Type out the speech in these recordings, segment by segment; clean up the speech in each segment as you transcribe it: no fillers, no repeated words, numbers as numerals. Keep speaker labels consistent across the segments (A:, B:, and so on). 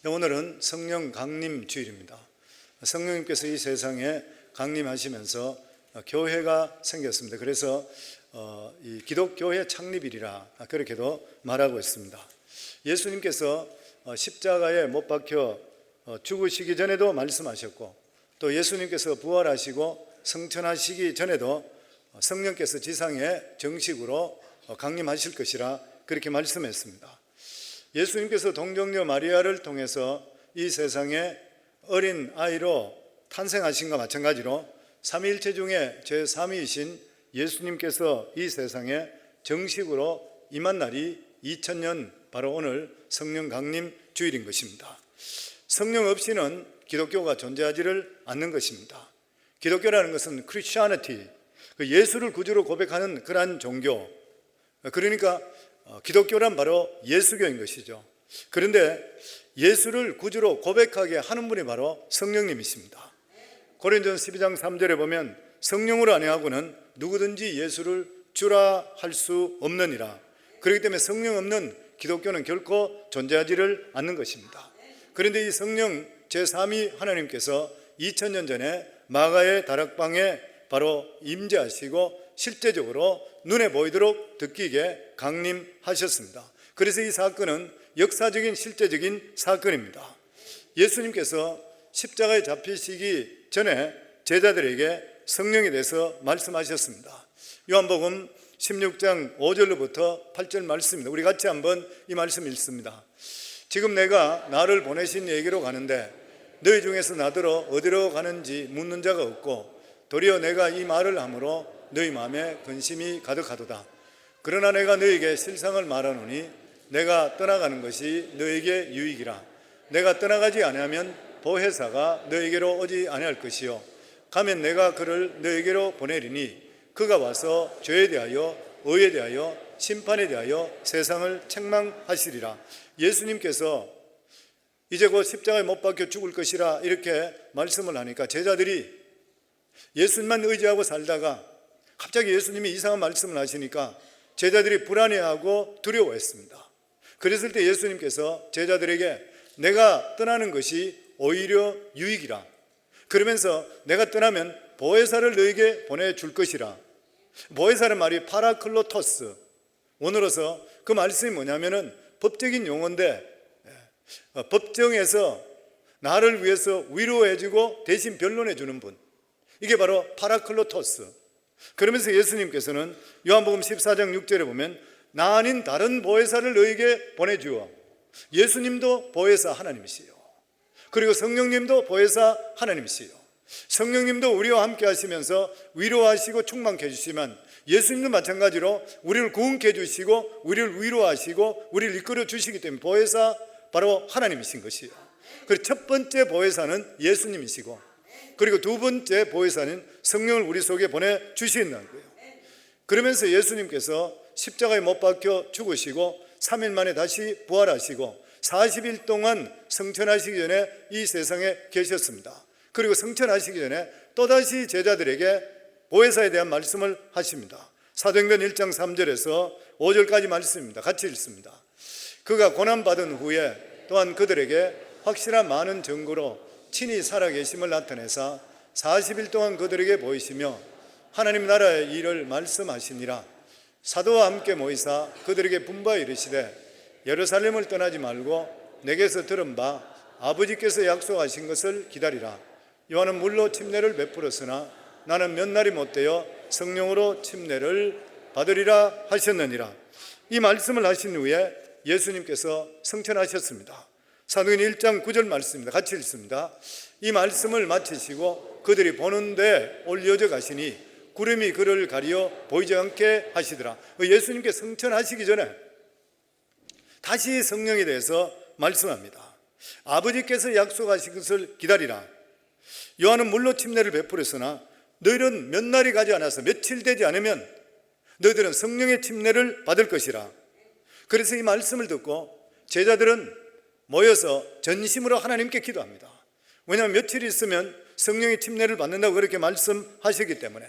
A: 오늘은 성령 강림 주일입니다. 성령님께서 이 세상에 강림하시면서 교회가 생겼습니다. 그래서 이 기독교회 창립일이라 그렇게도 말하고 있습니다. 예수님께서 십자가에 못 박혀 죽으시기 전에도 말씀하셨고, 또 예수님께서 부활하시고 승천하시기 전에도 성령께서 지상에 정식으로 강림하실 것이라 그렇게 말씀했습니다. 예수님께서 동정녀 마리아를 통해서 이 세상에 어린 아이로 탄생하신과 마찬가지로 삼위일체 중에 제3위이신 예수님께서 이 세상에 정식으로 임한 날이 2000년 바로 오늘 성령 강림 주일인 것입니다. 성령 없이는 기독교가 존재하지를 않는 것입니다. 기독교라는 것은 크리스천리티, 예수를 구주로 고백하는 그러한 종교, 그러니까 기독교란 바로 예수교인 것이죠. 그런데 예수를 구주로 고백하게 하는 분이 바로 성령님이십니다. 고린도전서 12장 3절에 보면 성령으로 안행하고는 누구든지 예수를 주라 할 수 없느니라. 그렇기 때문에 성령 없는 기독교는 결코 존재하지를 않는 것입니다. 그런데 이 성령 제3위 하나님께서 2000년 전에 마가의 다락방에 바로 임재하시고 실제적으로 눈에 보이도록 듣기게 강림하셨습니다. 그래서 이 사건은 역사적인 실제적인 사건입니다. 예수님께서 십자가에 잡히시기 전에 제자들에게 성령에 대해서 말씀하셨습니다. 요한복음 16장 5절로부터 8절 말씀입니다. 우리 같이 한번 이 말씀 읽습니다. 지금 내가 나를 보내신 얘기로 가는데 너희 중에서 나더러 어디로 가는지 묻는 자가 없고, 도리어 내가 이 말을 함으로 너희 마음에 근심이 가득하도다. 그러나 내가 너희에게 실상을 말하노니 내가 떠나가는 것이 너희에게 유익이라. 내가 떠나가지 아니하면 보혜사가 너희에게로 오지 아니할 것이요, 가면 내가 그를 너희에게로 보내리니 그가 와서 죄에 대하여 의에 대하여 심판에 대하여 세상을 책망하시리라. 예수님께서 이제 곧 십자가에 못 박혀 죽을 것이라 이렇게 말씀을 하니까 제자들이 예수님만 의지하고 살다가 갑자기 예수님이 이상한 말씀을 하시니까 제자들이 불안해하고 두려워했습니다. 그랬을 때 예수님께서 제자들에게 내가 떠나는 것이 오히려 유익이라. 그러면서 내가 떠나면 보혜사를 너에게 보내줄 것이라. 보혜사는 말이 파라클로토스, 원어로서 그 말씀이 뭐냐면은 법적인 용어인데, 법정에서 나를 위해서 위로해주고 대신 변론해 주는 분, 이게 바로 파라클로토스. 그러면서 예수님께서는 요한복음 14장 6절에 보면 나 아닌 다른 보혜사를 너에게 보내주어, 예수님도 보혜사 하나님이시요, 그리고 성령님도 보혜사 하나님이시요, 성령님도 우리와 함께 하시면서 위로하시고 충만케 해주시면 예수님도 마찬가지로 우리를 구원케 해주시고 우리를 위로하시고 우리를 이끌어 주시기 때문에 보혜사 바로 하나님이신 것이요. 그리고 첫 번째 보혜사는 예수님이시고, 그리고 두 번째 보혜사는 성령을 우리 속에 보내주시는 거예요. 그러면서 예수님께서 십자가에 못 박혀 죽으시고 3일 만에 다시 부활하시고 40일 동안 승천하시기 전에 이 세상에 계셨습니다. 그리고 승천하시기 전에 또다시 제자들에게 보혜사에 대한 말씀을 하십니다. 사도행전 1장 3절에서 5절까지 말씀입니다. 같이 읽습니다. 그가 고난받은 후에 또한 그들에게 확실한 많은 증거로 친히 살아계심을 나타내사 40일 동안 그들에게 보이시며 하나님 나라의 일을 말씀하시니라. 사도와 함께 모이사 그들에게 분부하여 이르시되 예루살렘을 떠나지 말고 내게서 들은 바 아버지께서 약속하신 것을 기다리라. 요한은 물로 침례를 베풀었으나 나는 몇 날이 못되어 성령으로 침례를 받으리라 하셨느니라. 이 말씀을 하신 후에 예수님께서 승천하셨습니다. 사도행전 1장 9절 말씀입니다. 같이 읽습니다. 이 말씀을 마치시고 그들이 보는데 올려져 가시니 구름이 그를 가리어 보이지 않게 하시더라. 예수님께 승천하시기 전에 다시 성령에 대해서 말씀합니다. 아버지께서 약속하신 것을 기다리라. 요한은 물로 침례를 베풀었으나 너희는 몇 날이 가지 않아서 며칠 되지 않으면 너희들은 성령의 침례를 받을 것이라. 그래서 이 말씀을 듣고 제자들은 모여서 전심으로 하나님께 기도합니다. 왜냐하면 며칠 있으면 성령의 침례를 받는다고 그렇게 말씀하셨기 때문에.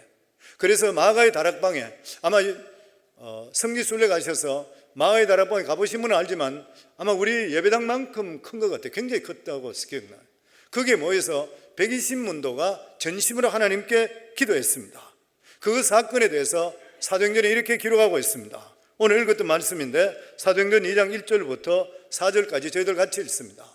A: 그래서 마가의 다락방에 아마 성지순례 가셔서 마가의 다락방에 가보신 분은 알지만 아마 우리 예배당만큼 큰 것 같아요. 굉장히 컸다고 기억나요. 거기에 모여서 120문도가 전심으로 하나님께 기도했습니다. 그 사건에 대해서 사도행전에 이렇게 기록하고 있습니다. 오늘 읽었던 말씀인데 사도행전 2장 1절부터 4절까지 저희들 같이 읽습니다.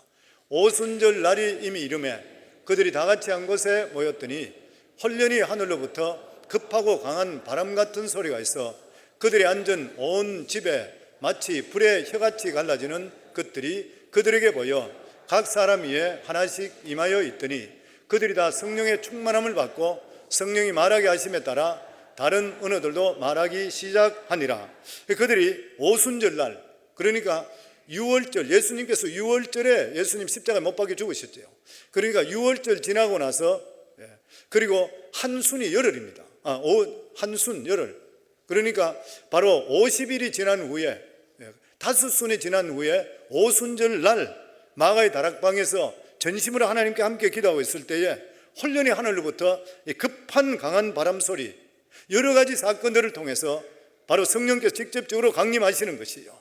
A: 오순절 날이 이미 이르매 그들이 다 같이 한 곳에 모였더니 헐련히 하늘로부터 급하고 강한 바람 같은 소리가 있어 그들이 앉은 온 집에 마치 불의 혀같이 갈라지는 것들이 그들에게 보여 각 사람 위에 하나씩 임하여 있더니 그들이 다 성령의 충만함을 받고 성령이 말하게 하심에 따라 다른 언어들도 말하기 시작하니라. 그들이 오순절날, 그러니까 6월절, 예수님께서 6월절에 예수님 십자가에 못 박혀 죽으셨죠. 그러니까 6월절 지나고 나서, 그리고 한순이 열흘입니다. 한순 열흘. 그러니까 바로 50일이 지난 후에, 5순이 지난 후에 오순절 날 마가의 다락방에서 전심으로 하나님께 함께 기도하고 있을 때에 홀련히 하늘로부터 급한 강한 바람 소리, 여러 가지 사건들을 통해서 바로 성령께서 직접적으로 강림하시는 것이요.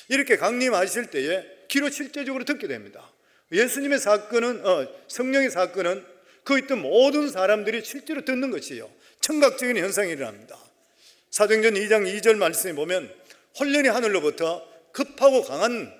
A: 이렇게 강림하실 때에 귀로 실제적으로 듣게 됩니다. 예수님의 사건은, 성령의 사건은 그 있던 모든 사람들이 실제로 듣는 것이요. 청각적인 현상이 일어납니다. 사도행전 2장 2절 말씀에 보면 홀련히 하늘로부터 급하고 강한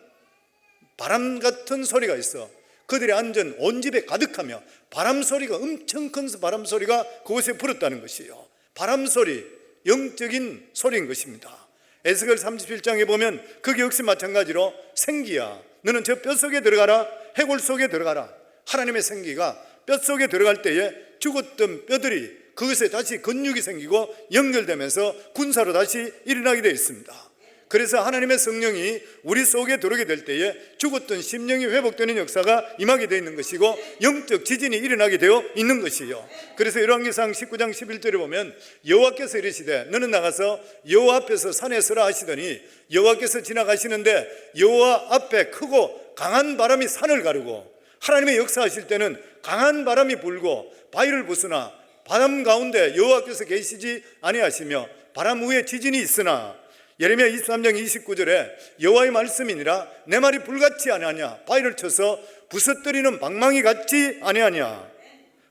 A: 바람 같은 소리가 있어 그들이 앉은 온 집에 가득하며 바람 소리가 엄청 큰 바람 소리가 그곳에 불었다는 것이요. 바람 소리, 영적인 소리인 것입니다. 에스겔 37장에 보면 거기 역시 마찬가지로 생기야 너는 저 뼛속에 들어가라, 해골 속에 들어가라. 하나님의 생기가 뼛속에 들어갈 때에 죽었던 뼈들이 그것에 다시 근육이 생기고 연결되면서 군사로 다시 일어나게 되어 있습니다. 그래서 하나님의 성령이 우리 속에 들어오게 될 때에 죽었던 심령이 회복되는 역사가 임하게 되어 있는 것이고 영적 지진이 일어나게 되어 있는 것이요. 그래서 열왕기상 19장 11절에 보면 여호와께서 이르시되 너는 나가서 여호와 앞에서 산에 서라 하시더니 여호와께서 지나가시는데 여호와 앞에 크고 강한 바람이 산을 가르고, 하나님의 역사하실 때는 강한 바람이 불고 바위를 부수나 바람 가운데 여호와께서 계시지 아니하시며 바람 위에 지진이 있으나, 예레미야 23장 29절에 여호와의 말씀이니라 내 말이 불같지 아니하냐, 바위를 쳐서 부서뜨리는 방망이 같지 아니하냐.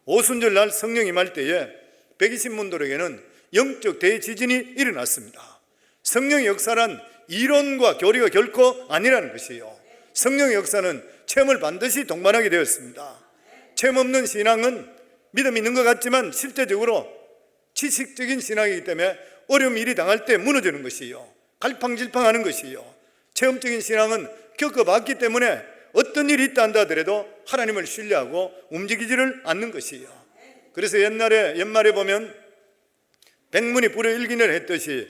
A: 오순절 날 성령이 임할 때에 120문들에게는 영적 대지진이 일어났습니다. 성령의 역사란 이론과 교리가 결코 아니라는 것이에요. 성령의 역사는 체험을 반드시 동반하게 되었습니다. 체험 없는 신앙은 믿음이 있는 것 같지만 실제적으로 지식적인 신앙이기 때문에 어려움 일이 당할 때 무너지는 것이요, 갈팡질팡하는 것이요. 체험적인 신앙은 겪어봤기 때문에 어떤 일이 있다 한다 하더라도 하나님을 신뢰하고 움직이지를 않는 것이요. 그래서 옛말에 보면 백문이 불여일견을 했듯이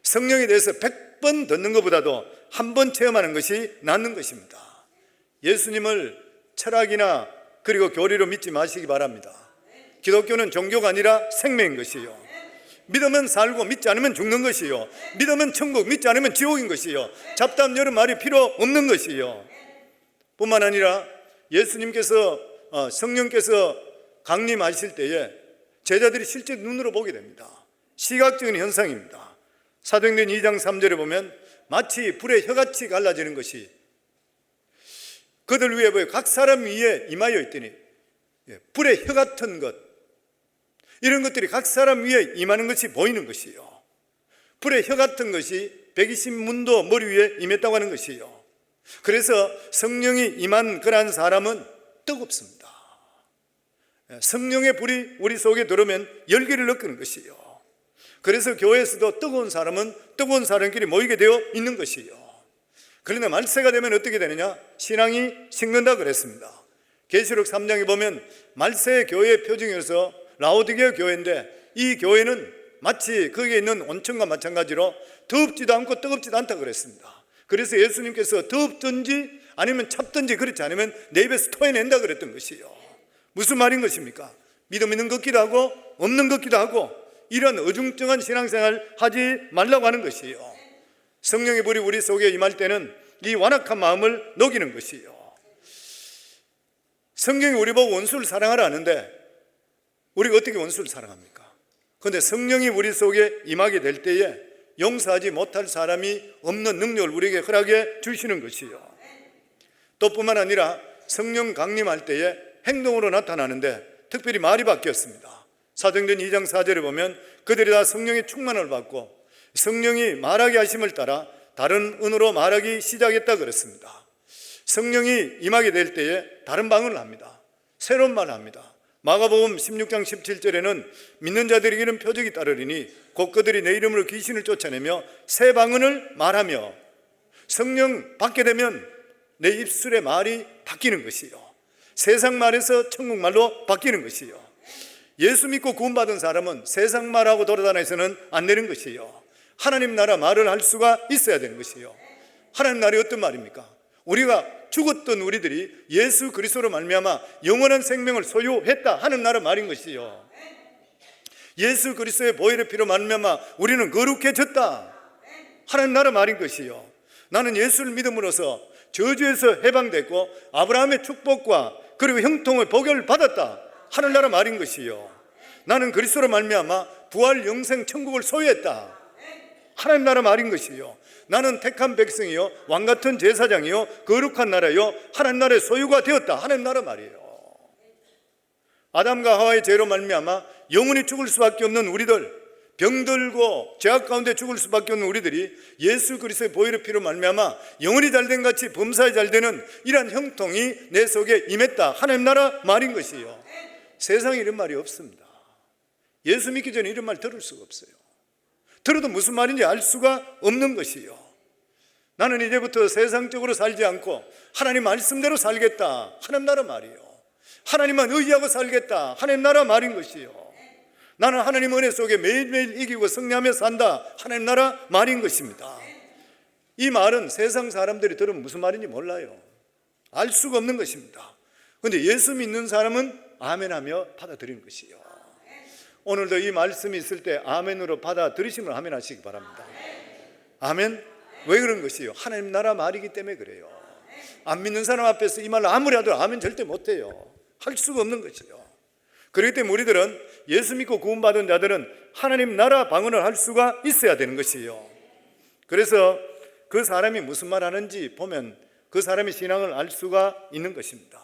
A: 성령에 대해서 100번 듣는 것보다도 한 번 체험하는 것이 낫는 것입니다. 예수님을 철학이나 그리고 교리로 믿지 마시기 바랍니다. 기독교는 종교가 아니라 생명인 것이요. 믿으면 살고 믿지 않으면 죽는 것이요. 믿으면 천국, 믿지 않으면 지옥인 것이요. 잡담 여러 말이 필요 없는 것이요. 뿐만 아니라 예수님께서 성령께서 강림하실 때에 제자들이 실제 눈으로 보게 됩니다. 시각적인 현상입니다. 사도행전 2장 3절에 보면 마치 불의 혀같이 갈라지는 것이 그들 위에 보여 각 사람 위에 임하여 있더니, 불의 혀 같은 것, 이런 것들이 각 사람 위에 임하는 것이 보이는 것이요. 불의 혀 같은 것이 120문도 머리 위에 임했다고 하는 것이요. 그래서 성령이 임한 그러한 사람은 뜨겁습니다. 성령의 불이 우리 속에 들어오면 열기를 느끼는 것이요. 그래서 교회에서도 뜨거운 사람은 뜨거운 사람끼리 모이게 되어 있는 것이요. 그런데 말세가 되면 어떻게 되느냐? 신앙이 식는다 그랬습니다. 계시록 3장에 보면 말세의 교회의 표징이어서 라오디게아 교회인데, 이 교회는 마치 거기에 있는 온천과 마찬가지로 덥지도 않고 뜨겁지도 않다 그랬습니다. 그래서 예수님께서 덥든지 아니면 찹든지 그렇지 않으면 내 입에서 토해낸다 그랬던 것이요. 무슨 말인 것입니까? 믿음 있는 것 같기도 하고 없는 것 같기도 하고, 이런 어중쩡한 신앙생활 하지 말라고 하는 것이요. 성령의 불이 우리 속에 임할 때는 이 완악한 마음을 녹이는 것이요. 성경이 우리 보고 원수를 사랑하라 하는데 우리가 어떻게 원수를 사랑합니까? 그런데 성령이 우리 속에 임하게 될 때에 용서하지 못할 사람이 없는 능력을 우리에게 허락해 주시는 것이요. 또 뿐만 아니라 성령 강림할 때에 행동으로 나타나는데 특별히 말이 바뀌었습니다. 사도행전 2장 4절에 보면 그들이 다 성령의 충만을 받고 성령이 말하게 하심을 따라 다른 언어로 말하기 시작했다 그랬습니다. 성령이 임하게 될 때에 다른 방언을 합니다. 새로운 말을 합니다. 마가복음 16장 17절에는 믿는 자들에게 이런 표적이 따르리니 곧 그들이 내 이름으로 귀신을 쫓아내며 새 방언을 말하며, 성령 받게 되면 내 입술의 말이 바뀌는 것이요, 세상 말에서 천국 말로 바뀌는 것이요. 예수 믿고 구원받은 사람은 세상 말하고 돌아다니서는 안 되는 것이요, 하나님 나라 말을 할 수가 있어야 되는 것이요. 하나님 나라의 어떤 말입니까? 우리가 죽었던 우리들이 예수 그리스도로 말미암아 영원한 생명을 소유했다 하는 나라 말인 것이요. 예수 그리스도의 보혈의 피로 말미암아 우리는 거룩해졌다 하는 나라 말인 것이요. 나는 예수를 믿음으로써 저주에서 해방됐고 아브라함의 축복과 그리고 형통의 복을 받았다 하는 나라 말인 것이요. 나는 그리스도로 말미암아 부활 영생 천국을 소유했다 하나님 나라 말인 것이요. 나는 택한 백성이요 왕같은 제사장이요 거룩한 나라요 하나님 나라의 소유가 되었다 하나님 나라 말이에요. 아담과 하와의 죄로 말미암아 영원히 죽을 수밖에 없는 우리들, 병들고 죄악 가운데 죽을 수밖에 없는 우리들이 예수 그리스도의 보혈의 피로 말미암아 영원히 잘된 같이 범사에 잘되는 이러한 형통이 내 속에 임했다 하나님 나라 말인 것이요. 세상에 이런 말이 없습니다. 예수 믿기 전에 이런 말 들을 수가 없어요. 들어도 무슨 말인지 알 수가 없는 것이요. 나는 이제부터 세상적으로 살지 않고 하나님 말씀대로 살겠다 하나님 나라 말이요. 하나님만 의지하고 살겠다 하나님 나라 말인 것이요. 나는 하나님 은혜 속에 매일매일 이기고 승리하며 산다 하나님 나라 말인 것입니다. 이 말은 세상 사람들이 들으면 무슨 말인지 몰라요. 알 수가 없는 것입니다. 그런데 예수 믿는 사람은 아멘하며 받아들이는 것이요. 오늘도 이 말씀이 있을 때 아멘으로 받아들이시면 아멘 하시기 바랍니다. 아멘. 왜 그런 것이요? 하나님 나라 말이기 때문에 그래요. 안 믿는 사람 앞에서 이 말을 아무리 하더라도 아멘 절대 못해요. 할 수가 없는 것이요. 그렇기 때문에 우리들은 예수 믿고 구원받은 자들은 하나님 나라 방언을 할 수가 있어야 되는 것이요. 그래서 그 사람이 무슨 말 하는지 보면 그 사람의 신앙을 알 수가 있는 것입니다.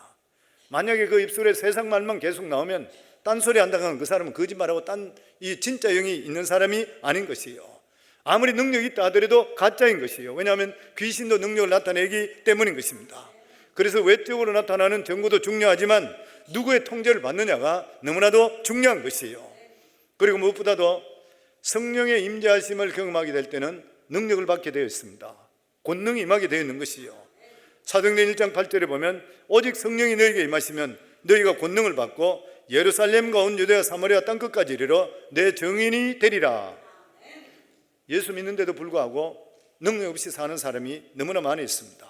A: 만약에 그 입술에 세상 말만 계속 나오면 딴소리 한다고 하면 그 사람은 거짓말하고 이 진짜 영이 있는 사람이 아닌 것이요. 아무리 능력이 있다 하더라도 가짜인 것이요. 왜냐하면 귀신도 능력을 나타내기 때문인 것입니다. 그래서 외적으로 나타나는 증거도 중요하지만 누구의 통제를 받느냐가 너무나도 중요한 것이요. 그리고 무엇보다도 성령의 임재하심을 경험하게 될 때는 능력을 받게 되어 있습니다. 권능이 임하게 되어 있는 것이요. 사도행전 1장 8절에 보면 오직 성령이 너희에게 임하시면 너희가 권능을 받고 예루살렘과 온 유대와 사마리아 땅끝까지 이르러 내 증인이 되리라. 예수 믿는데도 불구하고 능력 없이 사는 사람이 너무나 많이 있습니다.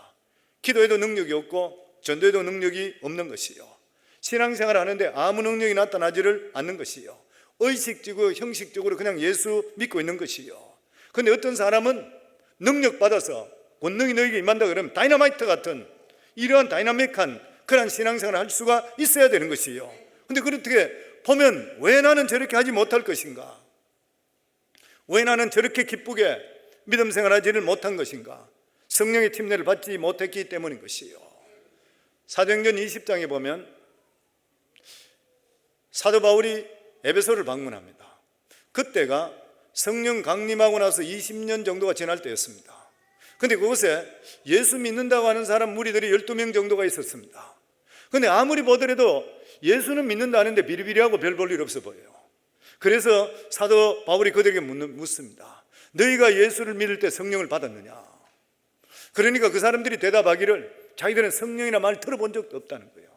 A: 기도에도 능력이 없고 전도에도 능력이 없는 것이요. 신앙생활을 하는데 아무 능력이 나타나지를 않는 것이요. 의식적이고 형식적으로 그냥 예수 믿고 있는 것이요. 그런데 어떤 사람은 능력 받아서 권능이 너에게 임한다 그러면 다이너마이트 같은 이러한 다이나믹한 그런 신앙생활을 할 수가 있어야 되는 것이요. 근데 그렇게 보면 왜 나는 저렇게 하지 못할 것인가? 왜 나는 저렇게 기쁘게 믿음 생활하지를 못한 것인가? 성령의 침례를 받지 못했기 때문인 것이요. 사도행전 20장에 보면 사도 바울이 에베소를 방문합니다. 그때가 성령 강림하고 나서 20년 정도가 지날 때였습니다. 그런데 그곳에 예수 믿는다고 하는 사람 무리들이 12명 정도가 있었습니다. 그런데 아무리 보더라도 예수는 믿는다 하는데 비리비리하고 별 볼 일 없어 보여요. 그래서 사도 바울이 그들에게 묻습니다. 너희가 예수를 믿을 때 성령을 받았느냐? 그러니까 그 사람들이 대답하기를 자기들은 성령이나 말 들어본 적도 없다는 거예요.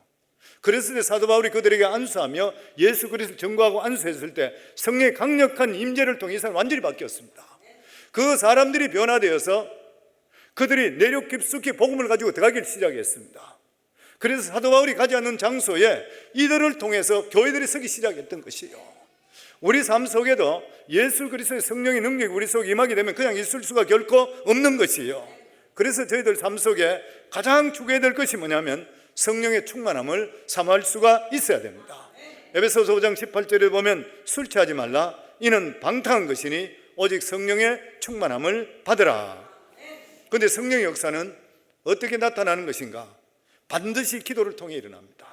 A: 그랬을 때 사도 바울이 그들에게 안수하며 예수 그리스도를 증거하고 안수했을 때 성령의 강력한 임재를 통해 이 사람 완전히 바뀌었습니다. 그 사람들이 변화되어서 그들이 내력 깊숙이 복음을 가지고 들어가기 시작했습니다. 그래서 사도 바울이 가지 않는 장소에 이들을 통해서 교회들이 서기 시작했던 것이요. 우리 삶 속에도 예수 그리스도의 성령의 능력이 우리 속에 임하게 되면 그냥 있을 수가 결코 없는 것이요. 그래서 저희들 삶 속에 가장 추구해야 될 것이 뭐냐면 성령의 충만함을 삼할 수가 있어야 됩니다. 에베소서 5장 18절에 보면 술 취하지 말라 이는 방탕한 것이니 오직 성령의 충만함을 받으라. 그런데 성령의 역사는 어떻게 나타나는 것인가? 반드시 기도를 통해 일어납니다.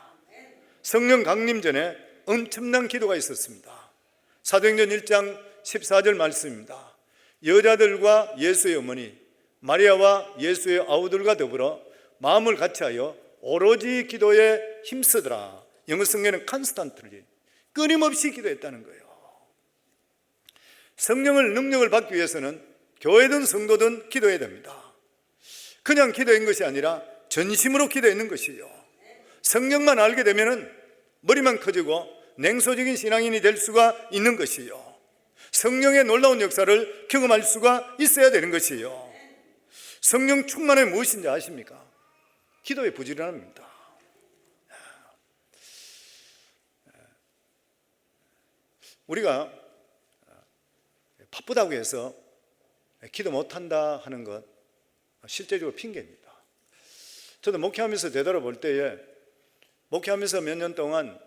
A: 성령 강림 전에 엄청난 기도가 있었습니다. 사도행전 1장 14절 말씀입니다. 여자들과 예수의 어머니 마리아와 예수의 아우들과 더불어 마음을 같이하여 오로지 기도에 힘쓰더라. 영어 성경에는 constantly, 끊임없이 기도했다는 거예요. 성령을 능력을 받기 위해서는 교회든 성도든 기도해야 됩니다. 그냥 기도한 것이 아니라 전심으로 기도했는 것이요. 성령만 알게 되면 머리만 커지고 냉소적인 신앙인이 될 수가 있는 것이요. 성령의 놀라운 역사를 경험할 수가 있어야 되는 것이요. 성령 충만이 무엇인지 아십니까? 기도의 부지런함입니다. 우리가 바쁘다고 해서 기도 못한다 하는 것 실제적으로 핑계입니다. 저도 목회하면서 되돌아볼 때에 목회하면서 몇 년 동안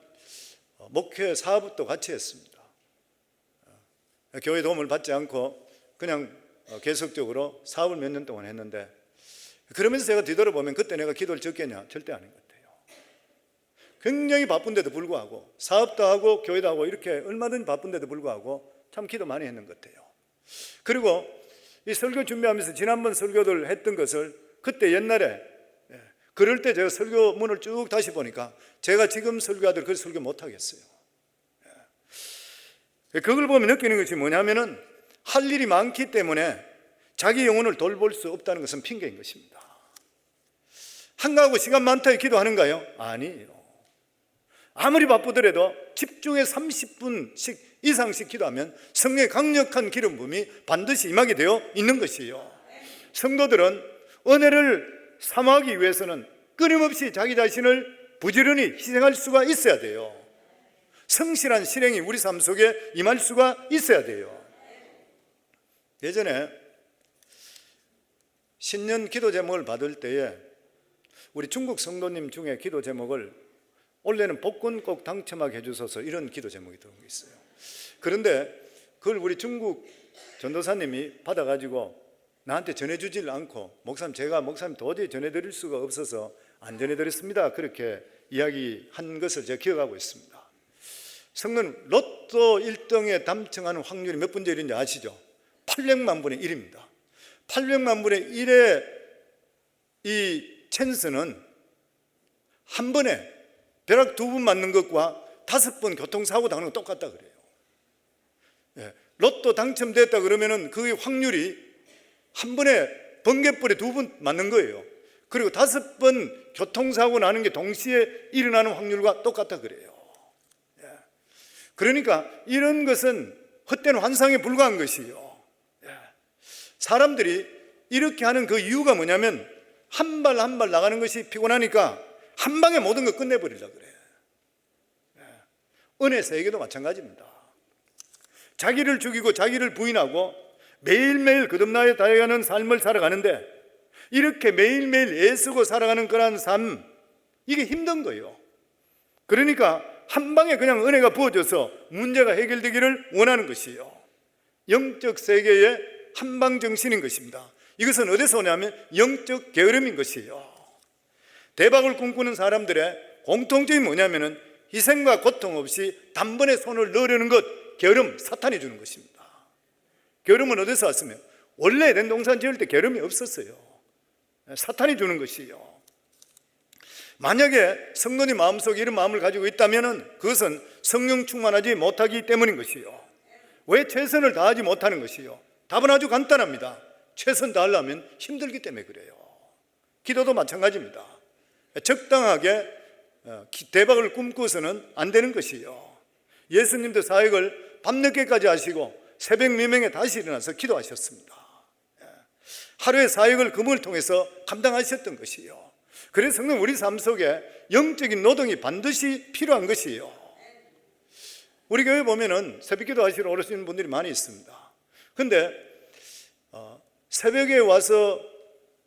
A: 목회 사업도 같이 했습니다. 교회 도움을 받지 않고 그냥 계속적으로 사업을 몇 년 동안 했는데, 그러면서 제가 뒤돌아보면 그때 내가 기도를 적겠냐? 절대 아닌 것 같아요. 굉장히 바쁜데도 불구하고 사업도 하고 교회도 하고 이렇게 얼마든지 바쁜데도 불구하고 참 기도 많이 했는 것 같아요. 그리고 이 설교 준비하면서 지난번 설교들 했던 것을 그때 옛날에 그럴 때 제가 설교문을 쭉 다시 보니까 제가 지금 설교하들 그 설교 못하겠어요. 그걸 보면 느끼는 것이 뭐냐면은 할 일이 많기 때문에 자기 영혼을 돌볼 수 없다는 것은 핑계인 것입니다. 한가하고 시간 많다에 기도하는가요? 아니에요. 아무리 바쁘더라도 집중해 30분씩 이상씩 기도하면 성령의 강력한 기름 부음이 반드시 임하게 되어 있는 것이에요. 성도들은 은혜를 삼하기 위해서는 끊임없이 자기 자신을 부지런히 희생할 수가 있어야 돼요. 성실한 실행이 우리 삶 속에 임할 수가 있어야 돼요. 예전에 신년 기도 제목을 받을 때에 우리 중국 성도님 중에 기도 제목을 올해는 복권 꼭 당첨하게 해주소서 이런 기도 제목이 들어온 게 있어요. 그런데 그걸 우리 중국 전도사님이 받아가지고 나한테 전해주질 않고 제가 목사님 도저히 전해드릴 수가 없어서 안 전해드렸습니다. 그렇게 이야기한 것을 제가 기억하고 있습니다. 성는 로또 1등에 당첨하는 확률이 몇 분의 1인지 아시죠? 800만 분의 1입니다. 800만 분의 1의 이 찬스는 한 번에 벼락 2번 맞는 것과 5번 교통사고 당하는 거 똑같다 그래요. 로또 당첨됐다 그러면은 그 확률이 한 번에 번개불에 2번 맞는 거예요. 그리고 5번 교통사고 나는 게 동시에 일어나는 확률과 똑같다 그래요. 그러니까 이런 것은 헛된 환상에 불과한 것이요. 사람들이 이렇게 하는 그 이유가 뭐냐면 한 발 한 발 나가는 것이 피곤하니까 한 방에 모든 걸 끝내버리려고 그래요. 은혜 세계도 마찬가지입니다. 자기를 죽이고 자기를 부인하고 매일매일 거듭나여 다해가는 삶을 살아가는데 이렇게 매일매일 애쓰고 살아가는 그런 삶, 이게 힘든 거예요. 그러니까 한 방에 그냥 은혜가 부어져서 문제가 해결되기를 원하는 것이에요. 영적 세계의 한방 정신인 것입니다. 이것은 어디서 오냐면 영적 게으름인 것이에요. 대박을 꿈꾸는 사람들의 공통점이 뭐냐면은 희생과 고통 없이 단번에 손을 넣으려는 것, 게으름, 사탄이 주는 것입니다. 게으름은 어디서 왔으면 원래 에덴 동산 지을 때 게으름이 없었어요. 사탄이 주는 것이에요. 만약에 성도님 마음속에 이런 마음을 가지고 있다면 그것은 성령 충만하지 못하기 때문인 것이요. 왜 최선을 다하지 못하는 것이요? 답은 아주 간단합니다. 최선 다하려면 힘들기 때문에 그래요. 기도도 마찬가지입니다. 적당하게 대박을 꿈꾸어서는 안 되는 것이요. 예수님도 사역을 밤늦게까지 하시고 새벽 미명에 다시 일어나서 기도하셨습니다. 하루의 사역을 금을 통해서 감당하셨던 것이요. 그래서 성령 우리 삶 속에 영적인 노동이 반드시 필요한 것이에요. 우리 교회 보면은 새벽 기도 하시러 오시는 분들이 많이 있습니다. 근데 새벽에 와서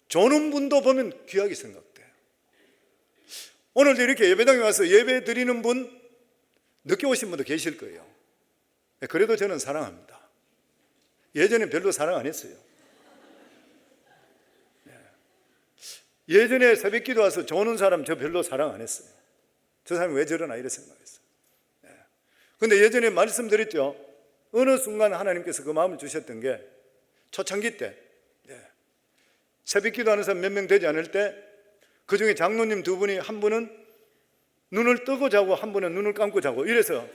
A: 조는 분도 보면 귀하게 생각돼요. 오늘도 이렇게 예배당에 와서 예배 드리는 분, 늦게 오신 분도 계실 거예요. 그래도 저는 사랑합니다. 예전에 별로 사랑 안 했어요. 예전에 새벽기도 와서 조는 사람 저 별로 사랑 안 했어요. 저 사람이 왜 저러나 이렇게 생각했어요. 그런데 예전에 말씀드렸죠. 어느 순간 하나님께서 그 마음을 주셨던 게 초창기 때 새벽기도 하는 사람 몇 명 되지 않을 때 그 중에 장로님 두 분이 한 분은 눈을 뜨고 자고 한 분은 눈을 감고 자고 이래서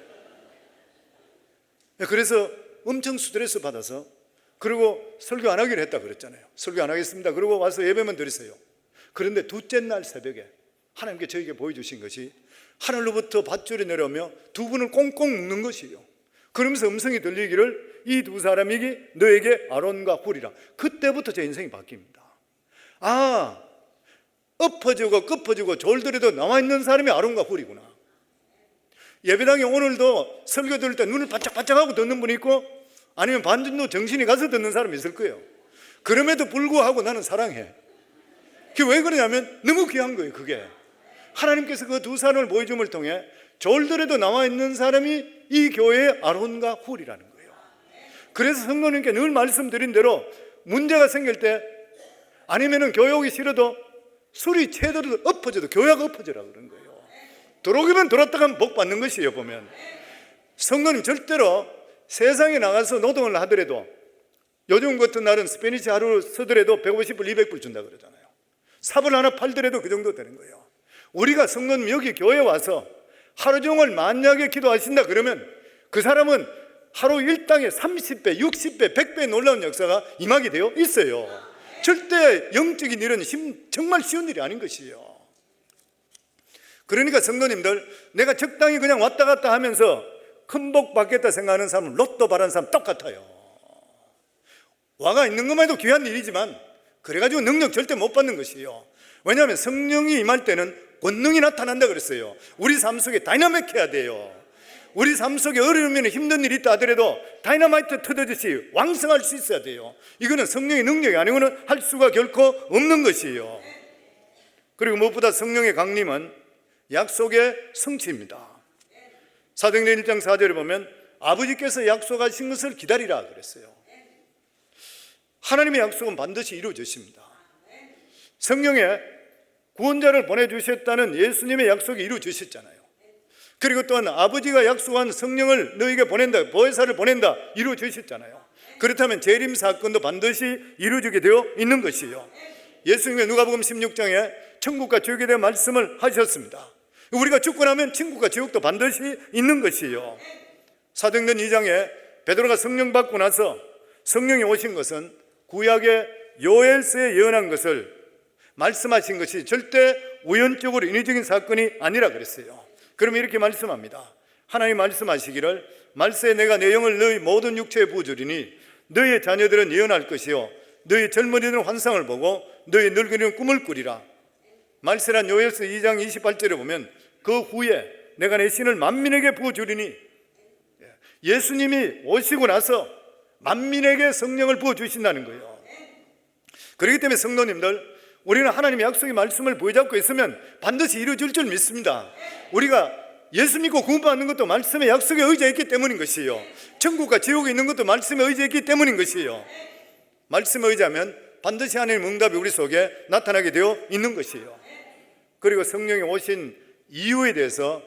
A: 그래서 엄청 스트레스 받아서 그리고 설교 안 하기로 했다 그랬잖아요. 설교 안 하겠습니다. 그리고 와서 예배만 드리세요. 그런데 둘째 날 새벽에 하나님께 저에게 보여주신 것이 하늘로부터 밧줄이 내려오며 두 분을 꽁꽁 묶는 것이에요. 그러면서 음성이 들리기를 이 두 사람이 너에게 아론과 훌이라. 그때부터 제 인생이 바뀝니다. 아, 엎어지고 끄퍼지고 졸더라도 나와 있는 사람이 아론과 훌이구나. 예배당에 오늘도 설교 들을 때 눈을 바짝바짝하고 듣는 분이 있고 아니면 반전도 정신이 가서 듣는 사람이 있을 거예요. 그럼에도 불구하고 나는 사랑해. 그게 왜 그러냐면 너무 귀한 거예요. 그게 하나님께서 그 두 사람을 보여줌을 통해 졸더라도 나와 있는 사람이 이 교회의 아론과 훌이라는 거예요. 그래서 성도님께 늘 말씀드린 대로 문제가 생길 때 아니면은 교회 오기 싫어도 술이 채더라도 엎어져도 교회가 엎어져라 그런 거예요. 들어오기만 들었다가 복 받는 것이에요. 보면 성도님 절대로 세상에 나가서 노동을 하더라도 요즘 같은 날은 스페니시 하루 쓰더라도 150불 200불 준다 그러잖아요. 삽을 하나 팔더라도 그 정도 되는 거예요. 우리가 성도님 여기 교회에 와서 하루 종일 만약에 기도하신다 그러면 그 사람은 하루 일당에 30배, 60배, 100배의 놀라운 역사가 임하게 되어 있어요. 절대 영적인 일은 정말 쉬운 일이 아닌 것이에요. 그러니까 성도님들, 내가 적당히 그냥 왔다 갔다 하면서 큰 복 받겠다 생각하는 사람은 로또 바라는 사람 똑같아요. 와가 있는 것만 해도 귀한 일이지만 그래가지고 능력 절대 못 받는 것이에요. 왜냐하면 성령이 임할 때는 권능이 나타난다 그랬어요. 우리 삶 속에 다이나믹해야 돼요. 우리 삶 속에 어려우면 힘든 일이 있다 하더라도 다이너마이트 터듯이 왕성할 수 있어야 돼요. 이거는 성령의 능력이 아니고는 할 수가 결코 없는 것이에요. 그리고 무엇보다 성령의 강림은 약속의 성취입니다. 사도행전 1장 4절에 보면 아버지께서 약속하신 것을 기다리라 그랬어요. 하나님의 약속은 반드시 이루어지십니다. 성령의 구원자를 보내주셨다는 예수님의 약속이 이루어지셨잖아요. 그리고 또한 아버지가 약속한 성령을 너에게 보낸다, 보혜사를 보낸다 이루어지셨잖아요. 그렇다면 재림 사건도 반드시 이루어지게 되어 있는 것이에요. 예수님의 누가복음 16장에 천국과 지옥에 대한 말씀을 하셨습니다. 우리가 죽고 나면 천국과 지옥도 반드시 있는 것이에요. 사도행전 2장에 베드로가 성령 받고 나서 성령이 오신 것은 구약의 요엘서에 예언한 것을 말씀하신 것이 절대 우연적으로 인위적인 사건이 아니라 그랬어요. 그러면 이렇게 말씀합니다. 하나님 말씀하시기를 말세에 내가 내 영을 너희 모든 육체에 부어주리니 너희의 자녀들은 예언할 것이요 너희 젊은이들은 환상을 보고 너희 늙은이는 꿈을 꾸리라. 말세란 요엘서 2장 28절에 보면 그 후에 내가 내 신을 만민에게 부어주리니, 예수님이 오시고 나서 만민에게 성령을 부어주신다는 거예요. 그렇기 때문에 성도님들, 우리는 하나님의 약속의 말씀을 부여잡고 있으면 반드시 이루어질 줄 믿습니다. 우리가 예수 믿고 구원받는 것도 말씀의 약속에 의지했기 때문인 것이에요. 천국과 지옥에 있는 것도 말씀에 의지했기 때문인 것이에요. 말씀에 의지하면 반드시 하나님의 응답이 우리 속에 나타나게 되어 있는 것이에요. 그리고 성령이 오신 이유에 대해서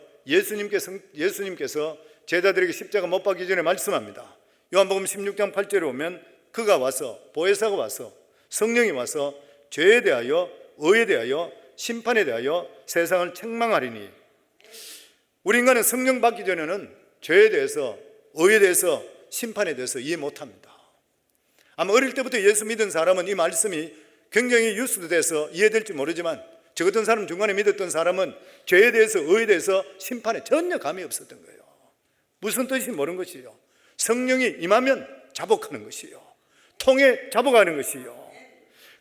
A: 예수님께서 제자들에게 십자가 못 박기 전에 말씀합니다. 요한복음 16장 8절에 보면 그가 와서, 보혜사가 와서, 성령이 와서 죄에 대하여, 의에 대하여, 심판에 대하여 세상을 책망하리니, 우리 인간은 성령 받기 전에는 죄에 대해서, 의에 대해서, 심판에 대해서 이해 못합니다. 아마 어릴 때부터 예수 믿은 사람은 이 말씀이 굉장히 유스돼서 이해될지 모르지만 저 같은 사람 중간에 믿었던 사람은 죄에 대해서, 의에 대해서, 심판에 전혀 감이 없었던 거예요. 무슨 뜻인지 모르는 것이에요. 성령이 임하면 자복하는 것이에요. 통해 자복하는 것이에요.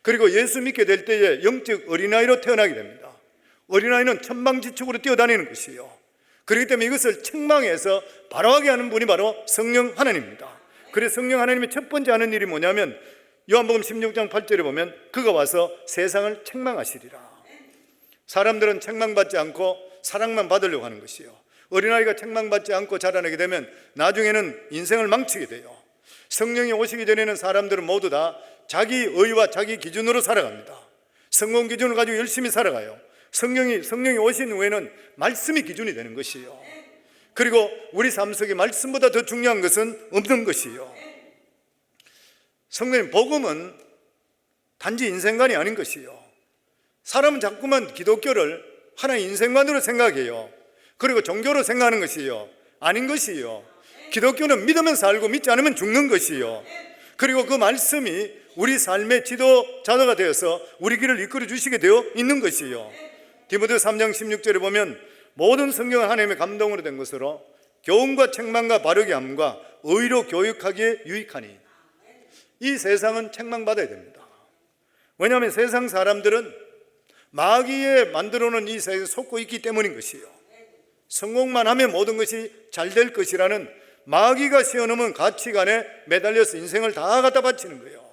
A: 그리고 예수 믿게 될 때에 영적 어린아이로 태어나게 됩니다. 어린아이는 천방지축으로 뛰어다니는 것이에요. 그렇기 때문에 이것을 책망해서 바로하게 하는 분이 바로 성령 하나님입니다. 그래서 성령 하나님의 첫 번째 하는 일이 뭐냐면 요한복음 16장 8절에 보면 그가 와서 세상을 책망하시리라. 사람들은 책망받지 않고 사랑만 받으려고 하는 것이에요. 어린아이가 책망받지 않고 자라나게 되면 나중에는 인생을 망치게 돼요. 성령이 오시기 전에는 사람들은 모두 다 자기 의와 자기 기준으로 살아갑니다. 성공 기준을 가지고 열심히 살아가요. 성령이 오신 후에는 말씀이 기준이 되는 것이에요. 그리고 우리 삶 속에 말씀보다 더 중요한 것은 없는 것이에요. 성도님, 복음은 단지 인생관이 아닌 것이에요. 사람은 자꾸만 기독교를 하나의 인생관으로 생각해요. 그리고 종교로 생각하는 것이에요. 아닌 것이에요. 기독교는 믿으면 살고 믿지 않으면 죽는 것이에요. 그리고 그 말씀이 우리 삶의 지도자가 되어서 우리 길을 이끌어 주시게 되어 있는 것이에요. 디모데후서 3장 16절에 보면 모든 성경은 하나님의 감동으로 된 것으로 교훈과 책망과 바르게 함과 의로 교육하기에 유익하니. 이 세상은 책망받아야 됩니다. 왜냐하면 세상 사람들은 마귀에 만들어놓은 이 세상에 속고 있기 때문인 것이에요. 성공만 하면 모든 것이 잘 될 것이라는 마귀가 씌워놓은 가치관에 매달려서 인생을 다 갖다 바치는 거예요.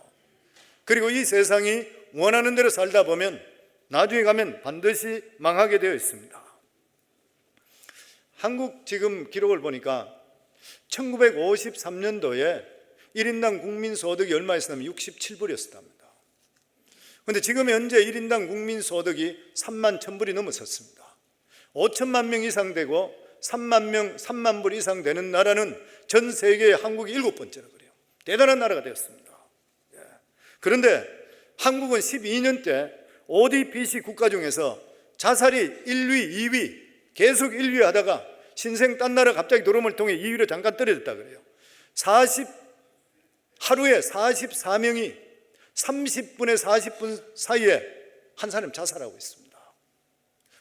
A: 그리고 이 세상이 원하는 대로 살다 보면 나중에 가면 반드시 망하게 되어 있습니다. 한국 지금 기록을 보니까 1953년도에 1인당 국민소득이 얼마였냐면 67불이었답니다. 그런데 지금 현재 1인당 국민소득이 3만 1,000불이 넘어섰습니다. 5천만 명 이상 되고 3만 불 이상 되는 나라는 전 세계에 한국이 7번째로 그래요. 대단한 나라가 되었습니다. 그런데 한국은 12년 때 ODPC 국가 중에서 자살이 1위, 2위 계속 1위 하다가 신생 딴 나라 갑자기 도름을 통해 2위로 잠깐 떨어졌다 그래요. 하루에 44명이 30분에 40분 사이에 한 사람 자살하고 있습니다.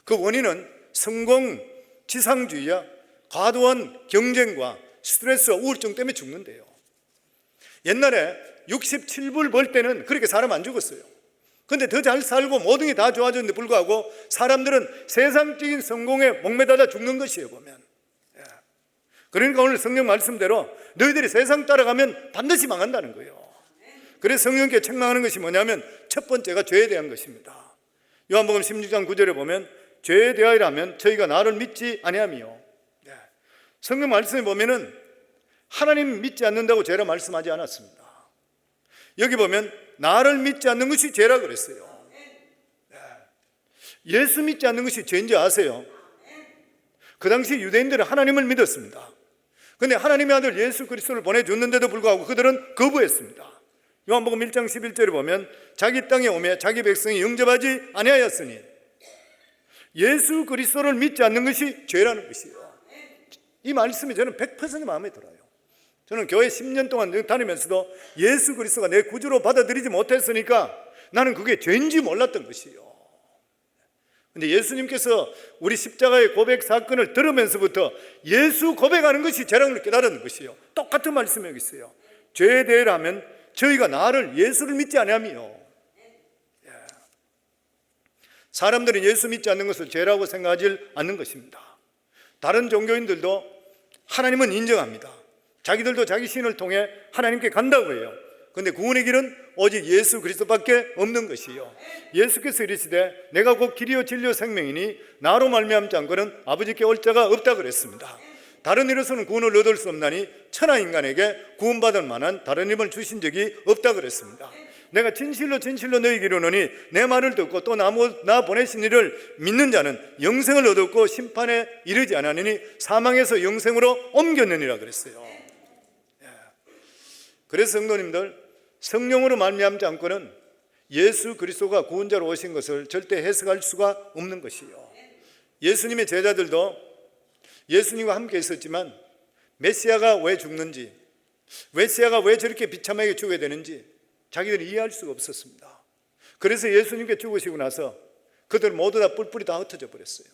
A: 그 원인은 성공 지상주의와 과도한 경쟁과 스트레스와 우울증 때문에 죽는데요. 옛날에 67불 벌 때는 그렇게 사람 안 죽었어요. 그런데 더 잘 살고 모든 게 다 좋아졌는데 불구하고 사람들은 세상적인 성공에 목매달아 죽는 것이에요, 보면. 그러니까 오늘 성경 말씀대로 너희들이 세상 따라가면 반드시 망한다는 거예요. 그래서 성령께 책망하는 것이 뭐냐면 첫 번째가 죄에 대한 것입니다. 요한복음 16장 9절에 보면 죄에 대하여라면 저희가 나를 믿지 아니하며, 성경 말씀에 보면은 하나님 믿지 않는다고 죄라 말씀하지 않았습니다. 여기 보면 나를 믿지 않는 것이 죄라 그랬어요. 예수 믿지 않는 것이 죄인지 아세요? 그 당시 유대인들은 하나님을 믿었습니다. 그런데 하나님의 아들 예수 그리스도를 보내줬는데도 불구하고 그들은 거부했습니다. 요한복음 1장 11절에 보면 자기 땅에 오매 자기 백성이 영접하지 아니하였으니, 예수 그리스도를 믿지 않는 것이 죄라는 것이에요. 이 말씀이 저는 100% 마음에 들어요. 저는 교회 10년 동안 다니면서도 예수 그리스도가 내 구주로 받아들이지 못했으니까 나는 그게 죄인지 몰랐던 것이에요. 그런데 예수님께서 우리 십자가의 고백 사건을 들으면서부터 예수 고백하는 것이 죄라는 걸 깨달은 것이에요. 똑같은 말씀이 여기 있어요. 죄에 대하면 저희가 나를 예수를 믿지 아니하며, 사람들은 예수 믿지 않는 것을 죄라고 생각하지 않는 것입니다. 다른 종교인들도 하나님은 인정합니다. 자기들도 자기 신을 통해 하나님께 간다고 해요. 그런데 구원의 길은 오직 예수 그리스도밖에 없는 것이에요. 예수께서 이르시되 내가 곧 길이요 진리요 생명이니 나로 말미암지 않고는 아버지께 올 자가 없다 그랬습니다. 다른 이로서는 구원을 얻을 수 없나니 천하 인간에게 구원받을 만한 다른 힘을 주신 적이 없다 그랬습니다. 내가 진실로 진실로 너희에게 이르노니 내 말을 듣고 또 나 보내신 이를 믿는 자는 영생을 얻었고 심판에 이르지 않으니 사망에서 영생으로 옮겼느니라 그랬어요. 그래서 성도님들, 성령으로 말미암지 않고는 예수 그리스도가 구원자로 오신 것을 절대 해석할 수가 없는 것이에요. 예수님의 제자들도 예수님과 함께 있었지만 메시아가 왜 죽는지, 메시아가 왜 저렇게 비참하게 죽어야 되는지 자기들이 이해할 수가 없었습니다. 그래서 예수님께 죽으시고 나서 그들 모두 다 뿔뿔이 다 흩어져 버렸어요.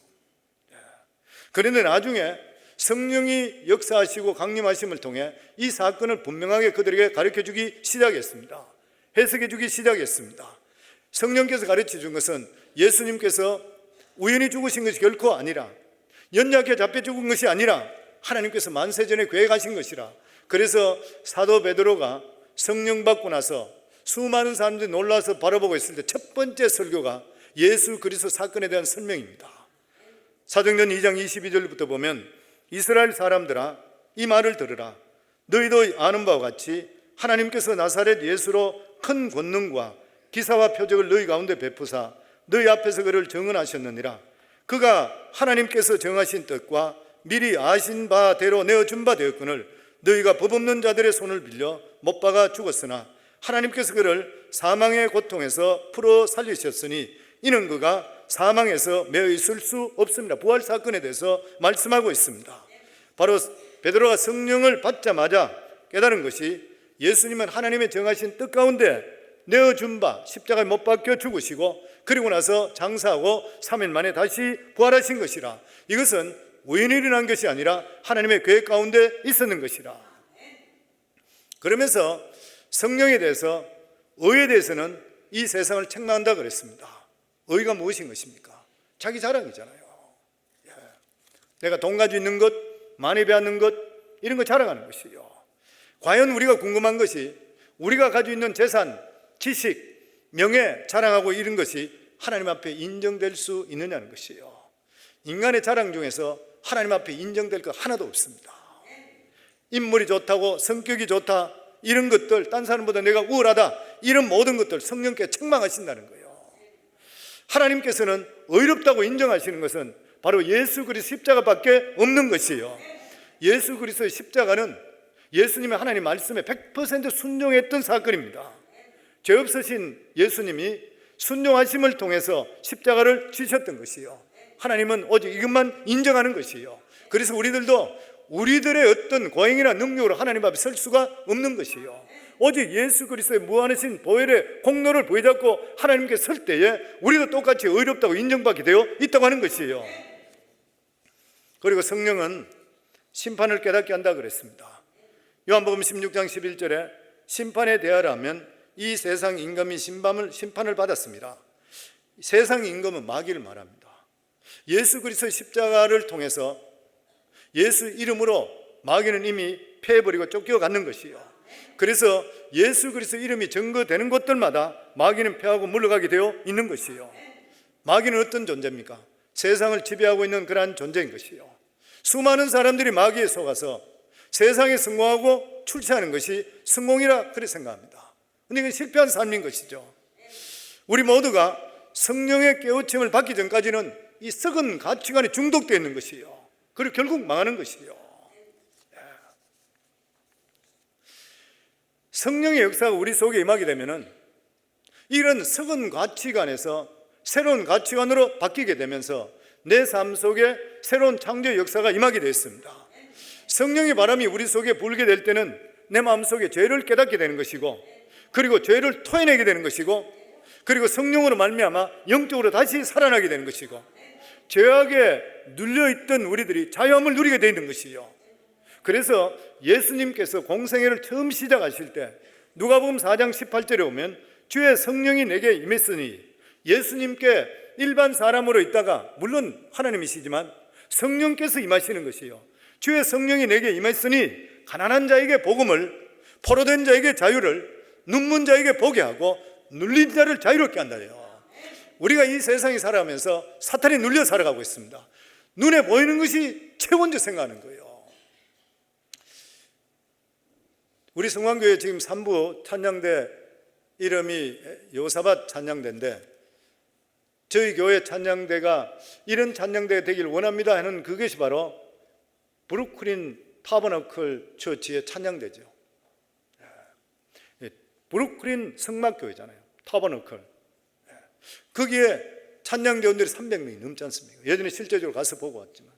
A: 그런데 나중에 성령이 역사하시고 강림하심을 통해 이 사건을 분명하게 그들에게 가르쳐주기 시작했습니다. 해석해주기 시작했습니다. 성령께서 가르쳐준 것은 예수님께서 우연히 죽으신 것이 결코 아니라, 연약해 잡혀 죽은 것이 아니라 하나님께서 만세전에 계획하신 것이라. 그래서 사도 베드로가 성령 받고 나서 수많은 사람들이 놀라서 바라보고 있을 때 첫 번째 설교가 예수 그리스도 사건에 대한 설명입니다. 사도행전 2장 22절부터 보면 이스라엘 사람들아 이 말을 들으라. 너희도 아는 바와 같이 하나님께서 나사렛 예수로 큰 권능과 기사와 표적을 너희 가운데 베푸사 너희 앞에서 그를 정언하셨느니라. 그가 하나님께서 정하신 뜻과 미리 아신 바대로 내어준 바 되었거늘 너희가 법 없는 자들의 손을 빌려 못 박아 죽었으나 하나님께서 그를 사망의 고통에서 풀어 살리셨으니 이는 그가 사망에서 매어 있을 수 없습니다. 부활 사건에 대해서 말씀하고 있습니다. 바로 베드로가 성령을 받자마자 깨달은 것이 예수님은 하나님의 정하신 뜻 가운데 내어준 바 십자가에 못 박혀 죽으시고 그리고 나서 장사하고 3일 만에 다시 부활하신 것이라. 이것은 우연히 일어난 것이 아니라 하나님의 계획 가운데 있었는 것이라. 그러면서 성령에 대해서, 의에 대해서는 이 세상을 책망한다 그랬습니다. 의가 무엇인 것입니까? 자기 자랑이잖아요. 내가 돈 가지고 있는 것, 많이 배웠는 것, 이런 거 자랑하는 것이요. 과연 우리가 궁금한 것이 우리가 가지고 있는 재산, 지식, 명예 자랑하고 이런 것이 하나님 앞에 인정될 수 있느냐는 것이에요. 인간의 자랑 중에서 하나님 앞에 인정될 것 하나도 없습니다. 인물이 좋다고, 성격이 좋다, 이런 것들, 딴 사람보다 내가 우월하다, 이런 모든 것들 성령께 책망하신다는 거예요. 하나님께서는 의롭다고 인정하시는 것은 바로 예수 그리스도 십자가밖에 없는 것이에요. 예수 그리스도의 십자가는 예수님의 하나님 말씀에 100% 순종했던 사건입니다. 죄 없으신 예수님이 순종하심을 통해서 십자가를 지셨던 것이요. 하나님은 오직 이것만 인정하는 것이요. 그래서 우리들도 우리들의 어떤 고행이나 능력으로 하나님 앞에 설 수가 없는 것이요. 오직 예수 그리스도의 무한하신 보혈의 공로를 부여잡고 하나님께 설 때에 우리도 똑같이 의롭다고 인정받게 되어 있다고 하는 것이에요. 그리고 성령은 심판을 깨닫게 한다 그랬습니다. 요한복음 16장 11절에 심판에 대하라면 이 세상 임금이 심판을 받았습니다. 세상 임금은 마귀를 말합니다. 예수 그리스도의 십자가를 통해서 예수 이름으로 마귀는 이미 패해버리고 쫓겨가는 것이요. 그래서 예수 그리스도 이름이 증거되는 곳들마다 마귀는 패하고 물러가게 되어 있는 것이요. 마귀는 어떤 존재입니까? 세상을 지배하고 있는 그러한 존재인 것이요. 수많은 사람들이 마귀에 속아서 세상에 성공하고 출세하는 것이 성공이라 그렇게 생각합니다. 근데 이건 실패한 삶인 것이죠. 우리 모두가 성령의 깨우침을 받기 전까지는 이 썩은 가치관에 중독되어 있는 것이요. 그리고 결국 망하는 것이요. 성령의 역사가 우리 속에 임하게 되면은 이런 썩은 가치관에서 새로운 가치관으로 바뀌게 되면서 내 삶 속에 새로운 창조의 역사가 임하게 되었습니다. 성령의 바람이 우리 속에 불게 될 때는 내 마음속에 죄를 깨닫게 되는 것이고, 그리고 죄를 토해내게 되는 것이고, 그리고 성령으로 말미암아 영적으로 다시 살아나게 되는 것이고, 죄악에 눌려있던 우리들이 자유함을 누리게 되는 것이요. 그래서 예수님께서 공생애를 처음 시작하실 때 누가복음 4장 18절에 오면 주의 성령이 내게 임했으니, 예수님께 일반 사람으로 있다가 물론 하나님이시지만 성령께서 임하시는 것이요. 주의 성령이 내게 임했으니 가난한 자에게 복음을, 포로된 자에게 자유를, 눈먼 자에게 보게 하고 눌린 자를 자유롭게 한다요. 우리가 이 세상에 살아가면서 사탄이 눌려 살아가고 있습니다. 눈에 보이는 것이 최고인 줄 생각하는 거예요. 우리 성황교회 지금 3부 찬양대 이름이 요사밧 찬양대인데, 저희 교회 찬양대가 이런 찬양대가 되길 원합니다 하는 그것이 바로 브루클린 타버너클 처치의 찬양대죠. 브루클린 성막교회잖아요. 타버너클. 거기에 찬양대원들이 300명이 넘지 않습니까? 예전에 실제적으로 가서 보고 왔지만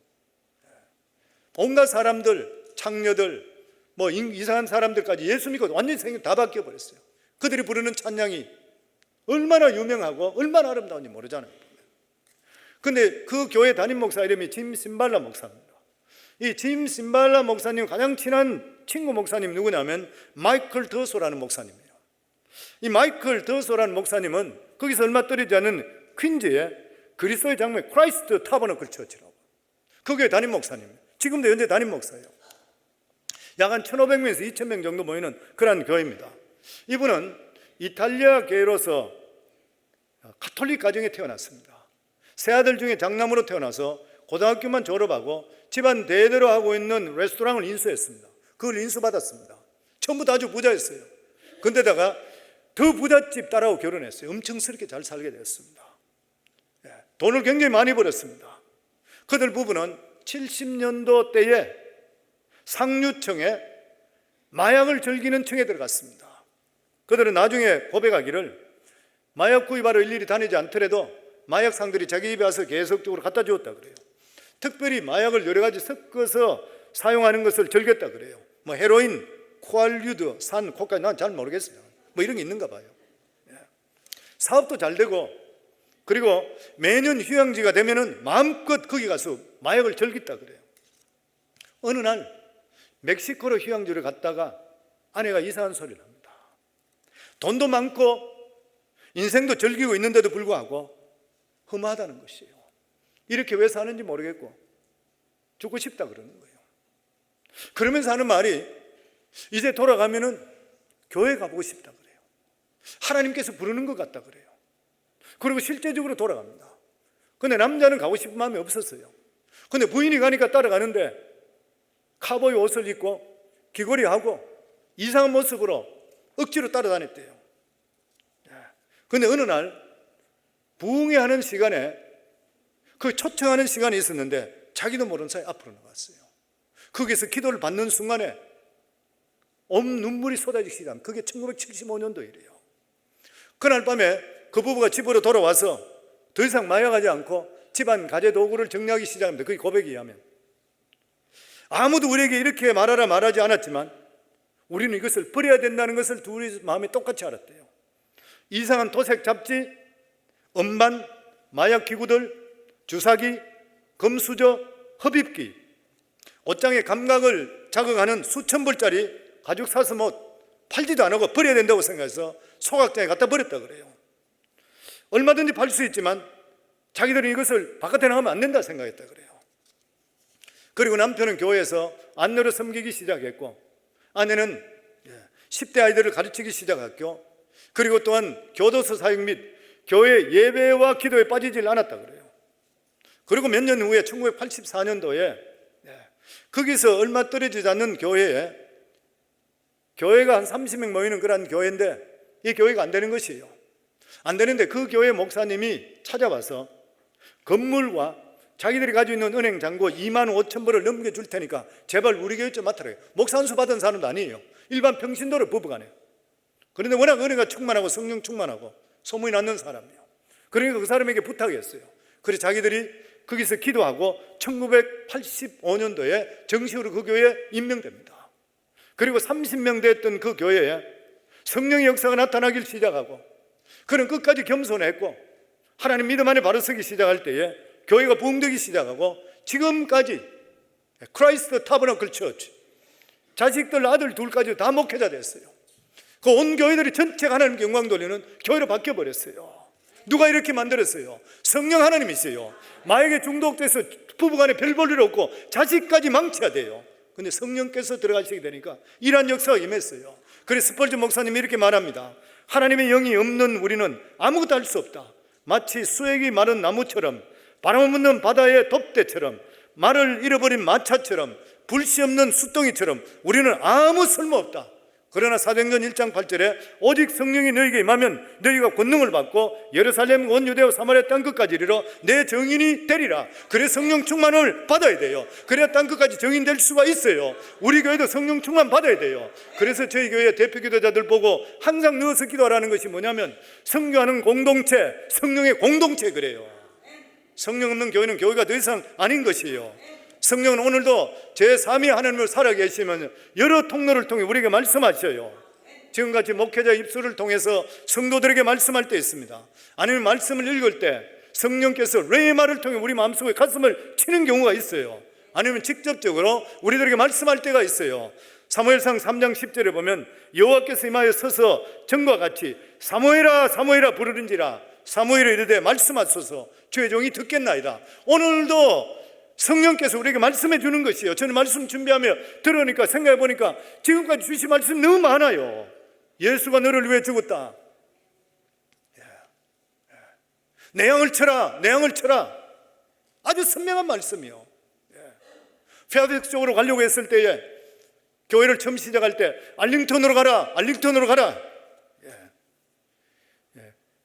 A: 온갖 사람들, 창녀들, 뭐 이상한 사람들까지 예수 믿고 완전히 생각 다 바뀌어버렸어요. 그들이 부르는 찬양이 얼마나 유명하고 얼마나 아름다운지 모르잖아요. 그런데 그 교회 담임 목사 이름이 짐 심발라 목사입니다. 이 짐 심발라 목사님 가장 친한 친구 목사님 누구냐면 마이클 더소라는 목사님이에요. 이 마이클 더소라는 목사님은 거기서 얼마 떨어지지 않은 퀸즈의 그리스도의 장막 크라이스트 타버너클 처치라고, 그 교회 담임 목사님이에요. 지금도 현재 담임 목사예요. 약 한 1,500명에서 2,000명 정도 모이는 그런 교회입니다. 이분은 이탈리아계로서 가톨릭 가정에 태어났습니다. 세 아들 중에 장남으로 태어나서 고등학교만 졸업하고 집안 대대로 하고 있는 레스토랑을 인수했습니다. 그걸 인수받았습니다. 전부 다 아주 부자였어요. 근데다가 더 부잣집 딸하고 결혼했어요. 엄청스럽게 잘 살게 됐습니다. 돈을 굉장히 많이 벌었습니다. 그들 부부는 70년도 때에 상류층에 마약을 즐기는 층에 들어갔습니다. 그들은 나중에 고백하기를 마약 구입하러 일일이 다니지 않더라도 마약상들이 자기 집에 와서 계속적으로 갖다 주었다 그래요. 특별히 마약을 여러 가지 섞어서 사용하는 것을 즐겼다 그래요. 뭐 헤로인, 코알류드, 산, 코카인, 난 잘 모르겠어요. 뭐 이런 게 있는가 봐요. 사업도 잘 되고, 그리고 매년 휴양지가 되면은 마음껏 거기 가서 마약을 즐겼다 그래요. 어느 날 멕시코로 휴양지를 갔다가 아내가 이상한 소리를 합니다. 돈도 많고 인생도 즐기고 있는데도 불구하고 험하다는 것이에요. 이렇게 왜 사는지 모르겠고 죽고 싶다 그러는 거예요. 그러면서 하는 말이 이제 돌아가면은 교회 가보고 싶다 그래요. 하나님께서 부르는 것 같다 그래요. 그리고 실제적으로 돌아갑니다. 근데 남자는 가고 싶은 마음이 없었어요. 근데 부인이 가니까 따라가는데 카보이 옷을 입고 귀걸이하고 이상한 모습으로 억지로 따라다녔대요. 근데 어느 날 부흥회하는 시간에 그 초청하는 시간이 있었는데 자기도 모르는 사이 앞으로 나갔어요. 거기서 기도를 받는 순간에 눈물이 쏟아지기 시작합니다. 그게 1975년도 일이에요. 그날 밤에 그 부부가 집으로 돌아와서 더 이상 마약하지 않고 집안 가재 도구를 정리하기 시작합니다. 그게 고백에 의하면. 아무도 우리에게 이렇게 말하라 말하지 않았지만 우리는 이것을 버려야 된다는 것을 둘이 마음에 똑같이 알았대요. 이상한 도색 잡지, 음반, 마약 기구들, 주사기, 금수저, 흡입기, 옷장의 감각을 자극하는 수천 불짜리 가죽 사슴 옷 팔지도 안 하고 버려야 된다고 생각해서 소각장에 갖다 버렸다 그래요. 얼마든지 팔 수 있지만 자기들은 이것을 바깥에 나가면 안 된다 생각했다 그래요. 그리고 남편은 교회에서 안내로 섬기기 시작했고 아내는 10대 아이들을 가르치기 시작했고 그리고 또한 교도소 사역 및 교회 예배와 기도에 빠지질 않았다 그래요. 그리고 몇 년 후에 1984년도에 거기서 얼마 떨어지지 않는 교회에 교회가 한 30명 모이는 그런 교회인데 이 교회가 안 되는 것이에요. 안 되는데 그 교회 목사님이 찾아와서 건물과 자기들이 가지고 있는 은행 잔고 2만 5천 불을 넘겨줄 테니까 제발 우리 교회 좀 맡아라. 목사 안수 받은 사람도 아니에요. 일반 평신도를 부부간에. 그런데 워낙 은혜가 충만하고 성령 충만하고 소문이 났는 사람이에요. 그러니까 그 사람에게 부탁했어요. 그래서 자기들이 거기서 기도하고 1985년도에 정식으로 그 교회에 임명됩니다. 그리고 30명 됐던 그 교회에 성령의 역사가 나타나길 시작하고 그는 끝까지 겸손했고 하나님 믿음 안에 바로 서기 시작할 때에 교회가 부흥되기 시작하고 지금까지 크라이스트 타버너클 처치 자식들 아들 둘까지 다 목회자 됐어요. 그 온 교회들이 전체가 하나님께 영광 돌리는 교회로 바뀌어버렸어요. 누가 이렇게 만들었어요? 성령 하나님이세요. 마약에 중독돼서 부부간에 별 볼 일 없고 자식까지 망쳐야 돼요. 근데 성령께서 들어가시게 되니까 이러한 역사가 임했어요. 그래서 스펄전 목사님이 이렇게 말합니다. 하나님의 영이 없는 우리는 아무것도 할 수 없다. 마치 수액이 마른 나무처럼 바람 없는 바다의 돛대처럼 말을 잃어버린 마차처럼 불씨 없는 숫덩이처럼 우리는 아무 쓸모없다. 그러나 사도행전 1장 8절에 오직 성령이 너희에게 임하면 너희가 권능을 받고 예루살렘 온 유대와 사마리아 땅끝까지 이르러 내 증인이 되리라. 그래 성령 충만을 받아야 돼요. 그래야 땅끝까지 증인될 수가 있어요. 우리 교회도 성령 충만 받아야 돼요. 그래서 저희 교회 대표 기도자들 보고 항상 누워서 기도하라는 것이 뭐냐면 성교하는 공동체, 성령의 공동체 그래요. 성령 없는 교회는 교회가 더 이상 아닌 것이에요. 성령은 오늘도 제3위 하나님을 살아계시면 여러 통로를 통해 우리에게 말씀하셔요. 지금같이 목회자 입술을 통해서 성도들에게 말씀할 때 있습니다. 아니면 말씀을 읽을 때 성령께서 레마를 통해 우리 마음속에 가슴을 치는 경우가 있어요. 아니면 직접적으로 우리들에게 말씀할 때가 있어요. 사무엘상 3장 10절에 보면 여호와께서 임하여 서서 전과 같이 사무엘아 사무엘아 부르는지라 사무엘이 이르되 말씀하소서 주의 종이 듣겠나이다. 오늘도 성령께서 우리에게 말씀해 주는 것이에요. 저는 말씀 준비하며 들으니까 생각해 보니까 지금까지 주신 말씀 너무 많아요. 예수가 너를 위해 죽었다. 내 양을 쳐라, 내 양을 쳐라. 아주 선명한 말씀이요. 페아백스 쪽으로 가려고 했을 때에 교회를 처음 시작할 때 알링턴으로 가라, 알링턴으로 가라.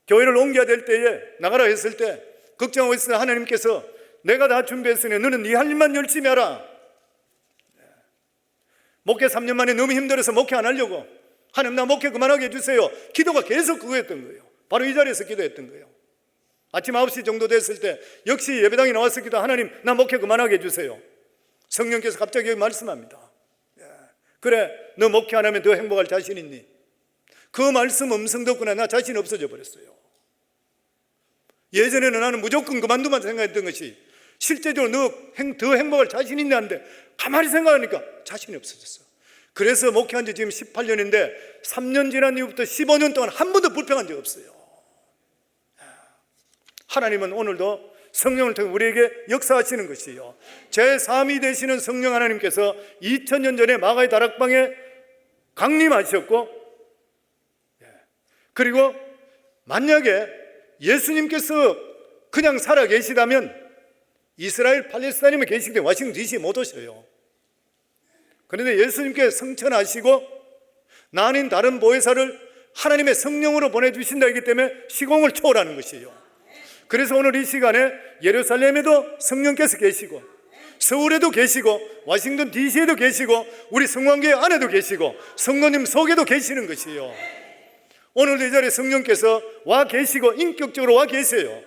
A: 교회를 옮겨야 될 때에 나가라 했을 때 걱정하고 있으나 하나님께서 내가 다 준비했으니 너는 네 할 일만 열심히 하라. 목회 3년 만에 너무 힘들어서 목회 안 하려고, 하나님 나 목회 그만하게 해주세요. 기도가 계속 그거였던 거예요. 바로 이 자리에서 기도했던 거예요. 아침 9시 정도 됐을 때 역시 예배당에 나와서 기도, 하나님 나 목회 그만하게 해주세요. 성령께서 갑자기 여기 말씀합니다. 그래, 너 목회 안 하면 더 행복할 자신 있니? 그 말씀 음성 듣고나 나 자신 없어져 버렸어요. 예전에는 나는 무조건 그만두만 생각했던 것이 실제적으로 너 더 행복할 자신 있냐 하는데 가만히 생각하니까 자신이 없어졌어. 그래서 목회한 지 지금 18년인데 3년 지난 이후부터 15년 동안 한 번도 불평한 적 없어요. 하나님은 오늘도 성령을 통해 우리에게 역사하시는 것이요, 제3위 되시는 성령 하나님께서 2000년 전에 마가의 다락방에 강림하셨고, 그리고 만약에 예수님께서 그냥 살아 계시다면 이스라엘 팔레스타인에 계시기 때문에 워싱턴 DC 못 오셔요. 그런데 예수님께 성천하시고 나 아닌 다른 보혜사를 하나님의 성령으로 보내주신다 했기 때문에 시공을 초월하는 것이에요. 그래서 오늘 이 시간에 예루살렘에도 성령께서 계시고, 서울에도 계시고, 워싱턴 DC에도 계시고, 우리 성관교회 안에도 계시고, 성도님 속에도 계시는 것이에요. 오늘도 이 자리에 성령께서 와 계시고 인격적으로 와 계세요.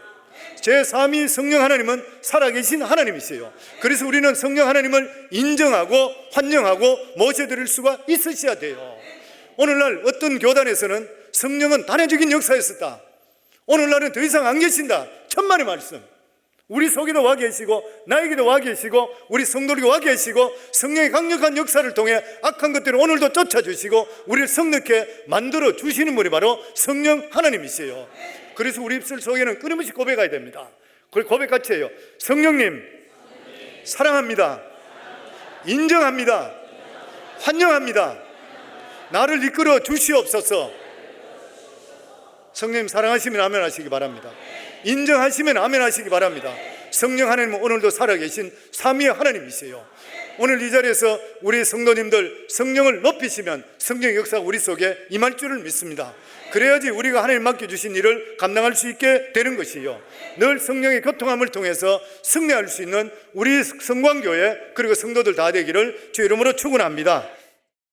A: 제3위 성령 하나님은 살아계신 하나님이세요. 그래서 우리는 성령 하나님을 인정하고 환영하고 모셔드릴 수가 있으셔야 돼요. 오늘날 어떤 교단에서는 성령은 단회적인 역사였었다, 오늘날은 더 이상 안 계신다, 천만의 말씀. 우리 속에도 와 계시고 나에게도 와 계시고 우리 성도에게 와 계시고 성령의 강력한 역사를 통해 악한 것들을 오늘도 쫓아주시고 우리를 성령케 만들어 주시는 분이 바로 성령 하나님이세요. 그래서 우리 입술 속에는 끊임없이 고백해야 됩니다. 그걸 고백같이 해요. 성령님 사랑합니다, 인정합니다, 환영합니다. 나를 이끌어 주시옵소서. 성령님 사랑하시면 아멘 하시기 바랍니다. 인정하시면 아멘 하시기 바랍니다. 성령 하나님은 오늘도 살아계신 삼위의 하나님이세요. 오늘 이 자리에서 우리 성도님들 성령을 높이시면 성령의 역사가 우리 속에 임할 줄을 믿습니다. 그래야지 우리가 하나님 맡겨주신 일을 감당할 수 있게 되는 것이요, 늘 성령의 교통함을 통해서 승리할 수 있는 우리 성광교회 그리고 성도들 다 되기를 주 이름으로 축원합니다.